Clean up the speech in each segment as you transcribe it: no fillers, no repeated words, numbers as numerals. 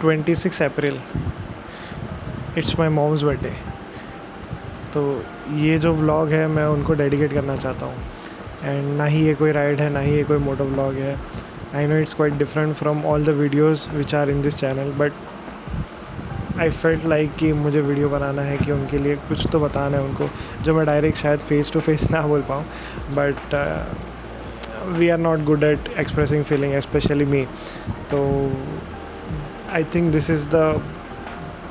26 April, it's my mom's birthday. तो ये जो व्लॉग है मैं उनको डेडिकेट करना चाहता हूँ। एंड ना ही ये कोई राइड है, ना ही ये कोई मोटो व्लॉग है। I know it's quite different from all the videos which are in this channel, but I felt like कि मुझे वीडियो बनाना है कि उनके लिए कुछ तो बताना है उनको, जो मैं डायरेक्ट शायद फेस टू फेस ना बोल पाऊँ। But we are not good at expressing feeling, specially me. तो I think this is the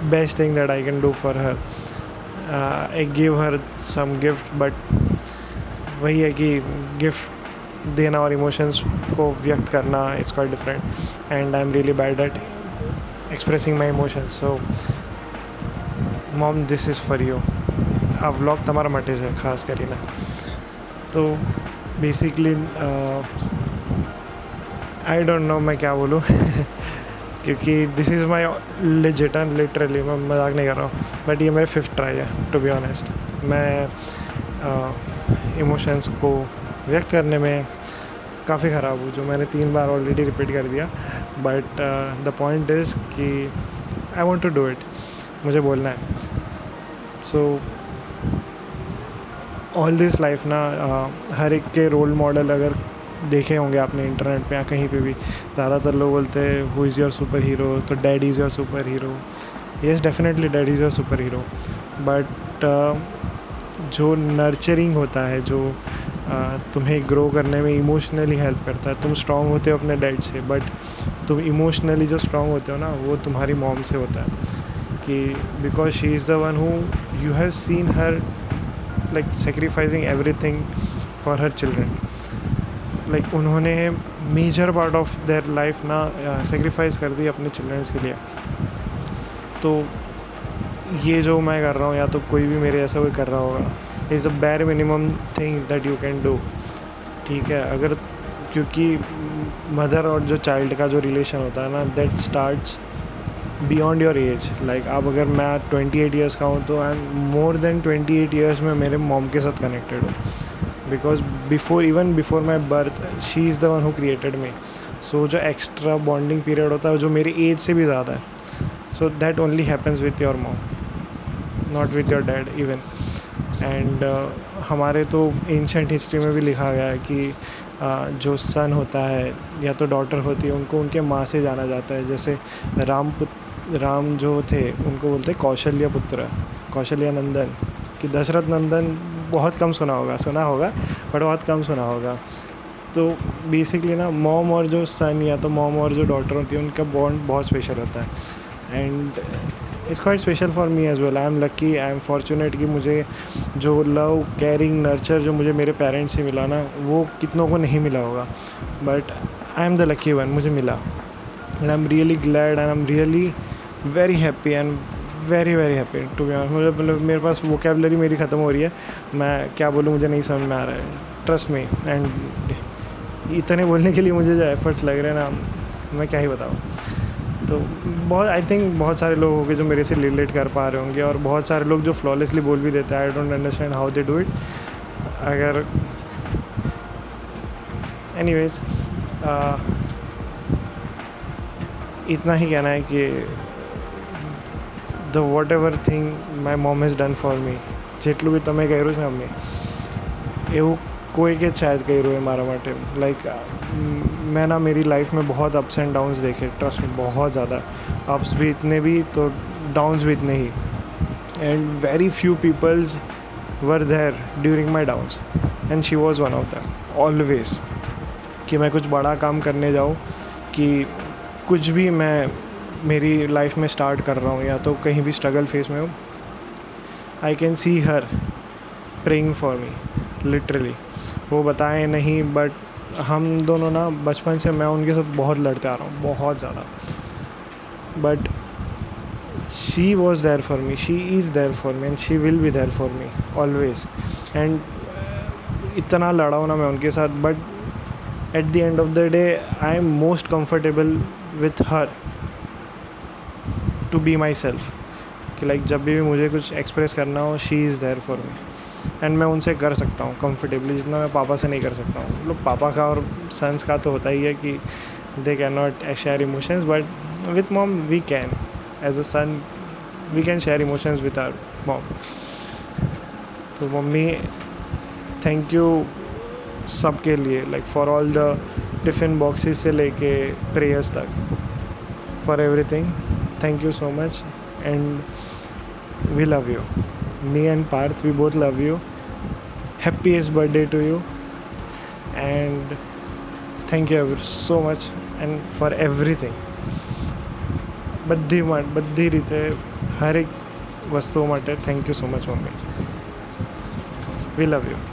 best thing that I can do for her. I give her some gift, but वही है कि gift देना और emotions को व्यक्त करना is quite different, and I am really bad at expressing my emotions. So mom, this is for you. આ vlog તમારા માટે છે ખાસ કરીને। तो बेसिकली आई डोंट नो मैं क्या बोलूँ क्योंकि this is my legit and literally, मैं मजाक नहीं कर रहा हूँ, बट ये मेरे 5th ट्राई है टू बी ऑनेस्ट। मैं इमोशंस को व्यक्त करने में काफ़ी ख़राब हूँ, जो मैंने 3 बार ऑलरेडी रिपीट कर दिया। बट द पॉइंट इज़ कि I want to do it, मुझे बोलना है। सो ऑल दिस लाइफ ना, हर एक के रोल मॉडल अगर देखे होंगे आपने इंटरनेट पे या कहीं पे भी, ज़्यादातर लोग बोलते हैं who is your super hero, तो dad is your super hero. Yes, definitely dad is your super hero, but जो नर्चरिंग होता है, जो तुम्हें ग्रो करने में इमोशनली हेल्प करता है। तुम स्ट्रॉन्ग होते हो अपने डैड से, बट तुम इमोशनली जो स्ट्रॉन्ग होते हो ना, वो तुम्हारी मॉम से होता है। कि because she is the one who you have seen her like sacrificing everything for her children. Like उन्होंने major part of their life ना सेक्रीफाइस कर दी अपने चिल्ड्रंस के लिए। तो ये जो मैं कर रहा हूँ, या तो कोई भी मेरे ऐसा कोई कर रहा होगा, is the bare minimum thing that you can do. ठीक है, अगर क्योंकि मदर और जो चाइल्ड का जो रिलेशन होता है ना, that starts beyond your age. Like अब अगर मैं 28 ईयर्स का हूँ, तो I am more than 28 years में मेरे मॉम के साथ कनेक्टेड हूँ। Because before my birth she is the one who created me. So जो एक्स्ट्रा बॉन्डिंग पीरियड होता है, जो मेरी एज से भी ज़्यादा है, so that only happens with your mom, not with your dad even. And हमारे तो एंशेंट हिस्ट्री में भी लिखा गया है कि जो सन होता है या तो डॉटर होती है, उनको उनके माँ से जाना जाता है। जैसे राम जो थे, उनको बोलते हैं कौशल्य पुत्र, कौशल्य नंदन, कि दशरथ नंदन बहुत कम सुना होगा बट बहुत कम सुना होगा। तो बेसिकली ना, मॉम और जो सन या तो मॉम और जो डॉटर होती है, उनका बॉन्ड बहुत स्पेशल होता है। And it's quite special for me as well. I am lucky, I am fortunate कि मुझे जो लव, केयरिंग, नर्चर जो मुझे मेरे पेरेंट्स से मिला ना, वो कितनों को नहीं मिला होगा, but I am the lucky one, मुझे मिला। And I am really glad and I am really very happy and very happy to be honest. मुझे मतलब मेरे पास वोकेबलरी मेरी ख़त्म हो रही है, मैं क्या बोलूँ मुझे नहीं समझ में आ रहा है, ट्रस्ट मी। एंड इतने बोलने के लिए मुझे जो एफर्ट्स लग रहे हैं ना, मैं क्या ही बताऊँ। तो बहुत, आई थिंक बहुत सारे लोग होंगे जो मेरे से रिलेट कर पा रहे होंगे, और बहुत सारे लोग जो फ्लॉलेसली बोल भी देते हैं। I don't understand how they do it. अगर एनीवेज, इतना ही कहना है कि the what ever thing my mom has done for me, જેટલું બી તમે કર્યું છે મમ્મી, એવું कोई के शायद कही रहे मारा माटे। लाइक मैं ना मेरी लाइफ में बहुत अप्स एंड डाउन्स देखे, ट्रस्ट में, बहुत ज़्यादा अप्स भी इतने भी, तो डाउन्स भी इतने ही। And very few peoples were there during my downs, and she was one of them always. कि मैं कुछ बड़ा काम करने जाऊँ, कि कुछ भी मैं मेरी लाइफ में स्टार्ट कर रहा हूँ, या तो कहीं भी स्ट्रगल फेस में हूँ, I can see her praying for me, literally. वो बताएं नहीं, बट हम दोनों ना बचपन से मैं उनके साथ बहुत लड़ते आ रहा हूँ, बहुत ज़्यादा। But she was there for me, she is there for me, and she will be there for me always. एंड इतना लड़ा हूँ ना मैं उनके साथ, but at the end of the day I am most comfortable with her to be myself. कि like जब भी मुझे कुछ एक्सप्रेस करना हो, she is there for me, and मैं उनसे कर सकता हूँ कंफर्टेबली, जितना मैं पापा से नहीं कर सकता हूँ। मतलब पापा का और सन्स का तो होता ही है कि they can not share emotions, but with mom we can, as a son we can share emotions with our mom. तो मम्मी थैंक यू सबके लिए, like for all the tiffin boxes से लेके प्रेयर्स तक, for everything. Thank you so much and we love you. Me and Parth, we both love you. Happiest birthday to you, and thank you ever so much and for everything. બધી રીતે હર એક વસ્તુઓ માટે thank you so much mummy. We love you.